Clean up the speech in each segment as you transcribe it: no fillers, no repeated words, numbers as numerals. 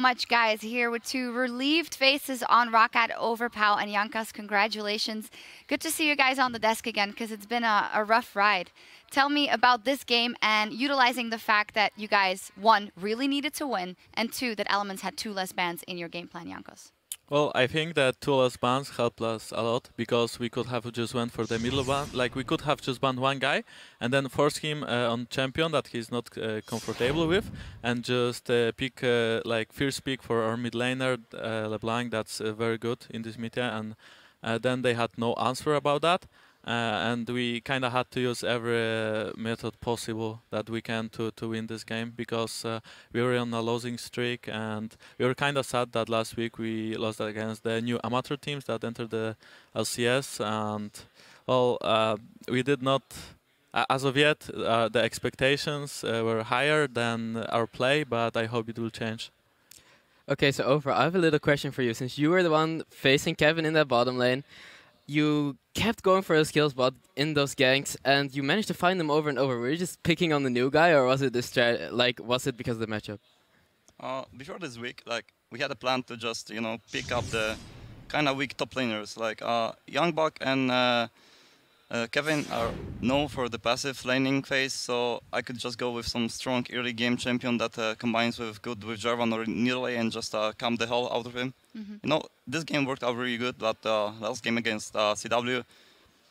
Much, guys. Here with two relieved faces on ROCCAT over Pau and Yankas. Congratulations. Good to see you guys on the desk again because it's been a rough ride. Tell me about this game and utilizing the fact that you guys, one, really needed to win, and two, that Elements had two less bans in your game plan, Yankas. Well, I think that two less bans helped us a lot because we could have just went for the middle ban. Like we could have just banned one guy and then force him on champion that he's not comfortable with, and just pick like first pick for our mid laner LeBlanc. That's very good in this meta, and then they had no answer about that. And we kind of had to use every method possible that we can to win this game because we were on a losing streak, and we were kind of sad that last week we lost against the new amateur teams that entered the LCS, and well, we did not. As of yet, the expectations were higher than our play, but I hope it will change. Okay, so Over, I have a little question for you. Since you were the one facing Kevin in that bottom lane, you kept going for those kills, but in those ganks, and you managed to find them over and over. Were you just picking on the new guy, or was it this was it because of the matchup? Before this week, like we had a plan to just pick up the kind of weak top laners. Like Youngbuck and Kevin are known for the passive laning phase, so I could just go with some strong early game champion that combines with Jarvan or Nirley and just calm the hell out of him. This game worked out really good, but last game against CW,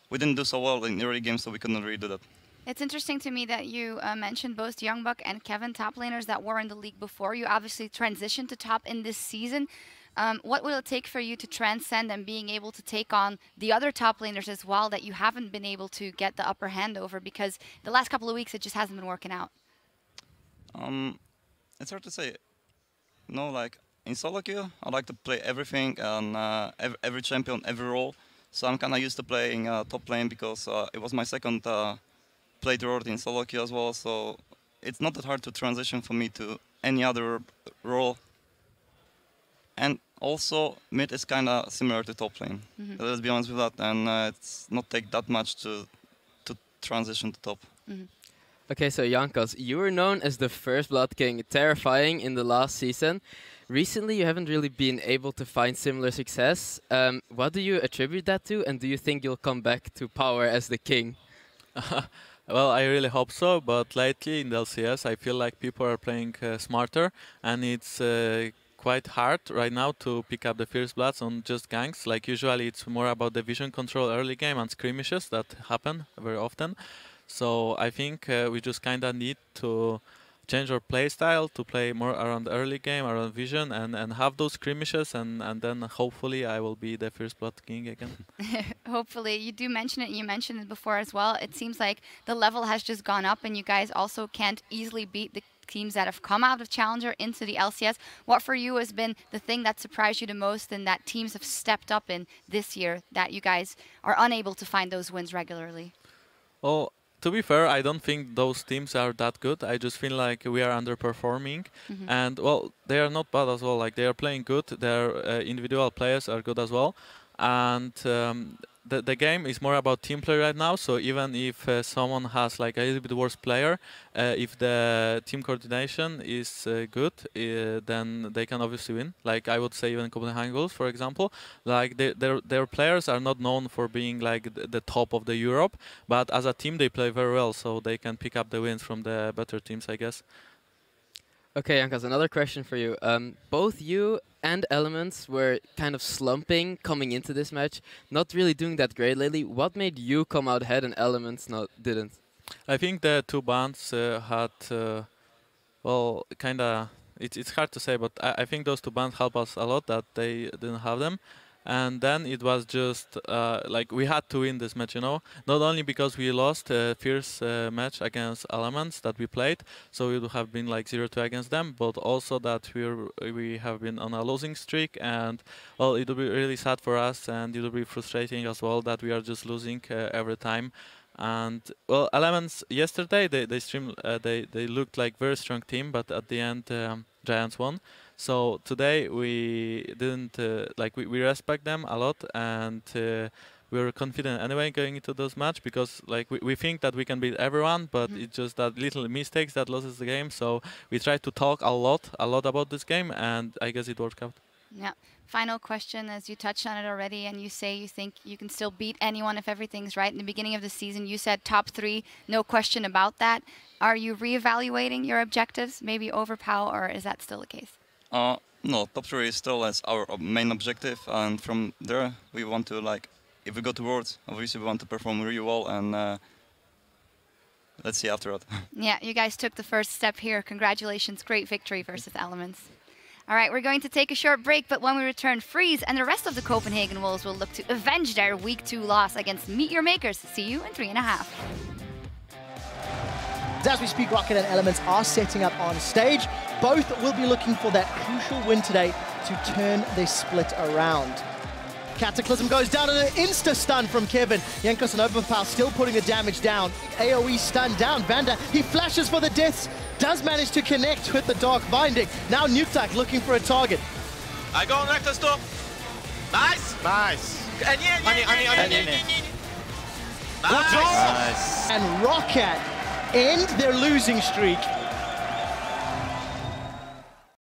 we didn't do so well in early game, so we couldn't really do that. It's interesting to me that you mentioned both Youngbuck and Kevin, top laners that were in the league before. You obviously transitioned to top in this season. What will it take for you to transcend and being able to take on the other top laners as well that you haven't been able to get the upper hand over, because the last couple of weeks it just hasn't been working out? It's hard to say. Like in solo queue, I like to play everything and every champion, every role. So I'm kind of used to playing top lane because it was my second playthrough in solo queue as well. So it's not that hard to transition for me to any other role. And also, mid is kind of similar to top lane. Let's be honest with that, and it's not take that much to transition to top. Okay, so Yankas, you were known as the first Blood King, terrifying in the last season. Recently, you haven't really been able to find similar success. What do you attribute that to, and do you think you'll come back to power as the king? Well, I really hope so, but lately in the LCS, I feel like people are playing smarter, and it's quite hard right now to pick up the First Bloods on just ganks. Like usually it's more about the vision control early game and skirmishes that happen very often. So I think we just kind of need to change our play style to play more around early game, around vision, and have those skirmishes, and then hopefully I will be the First Blood King again. Hopefully. You do mention it, you mentioned it before as well. It seems like the level has just gone up and you guys also can't easily beat the teams that have come out of Challenger into the LCS. What for you has been the thing that surprised you the most and that teams have stepped up in this year that you guys are unable to find those wins regularly? Well, to be fair, I don't think those teams are that good. I just feel like we are underperforming. And, well, they are not bad as well. Like, they are playing good. Their individual players are good as well. And the game is more about team play right now. So even if someone has, like, a little bit worse player, if the team coordination is good, then they can obviously win. Like, I would say even Copenhagen Wolves, for example. Like, their players are not known for being, like, the top of the Europe. But as a team, they play very well. So they can pick up the wins from the better teams, I guess. Okay, Yankas, another question for you. Both you and Elements were kind of slumping coming into this match, not really doing that great lately. What made you come out ahead and Elements didn't? I think the two bands had, well, kind of, it's hard to say, but I think those two bands helped us a lot that they didn't have them. And then it was just like we had to win this match, not only because we lost a fierce match against Elements that we played, so we would have been like 0-2 against them, but also that we have been on a losing streak, and well, it will be really sad for us, and it will be frustrating as well that we are just losing every time. And well, Elements yesterday they streamed, they looked like very strong team, but at the end Giants won. So today we didn't like we respect them a lot, and we're confident anyway going into those match because like we think that we can beat everyone, but it's just that little mistakes that loses the game. So we try to talk a lot about this game, and I guess it worked out. Yeah. Final question, as you touched on it already, and you say you think you can still beat anyone if everything's right. In the beginning of the season, you said top 3, no question about that. Are you reevaluating your objectives, maybe overpower, or is that still the case? No, top 3 is still as our main objective, and from there we want to, like, if we go to Worlds, obviously we want to perform really well, and let's see after that. Yeah, you guys took the first step here. Congratulations, great victory versus Elements. All right, we're going to take a short break, but when we return, Freeze and the rest of the Copenhagen Wolves will look to avenge their Week 2 loss against Meteor Makers. See you in 3.5. As we speak, ROCCAT and Elements are setting up on stage. Both will be looking for that crucial win today to turn this split around. Cataclysm goes down and an insta-stun from Kevin. Jankos and Overpower still putting the damage down. AoE stun down. Vanda, he flashes for the deaths. Does manage to connect with the Dark Binding. Now Nuketak looking for a target. I go on Rector Storm. Nice! Nice. Nice! And ROCCAT end their losing streak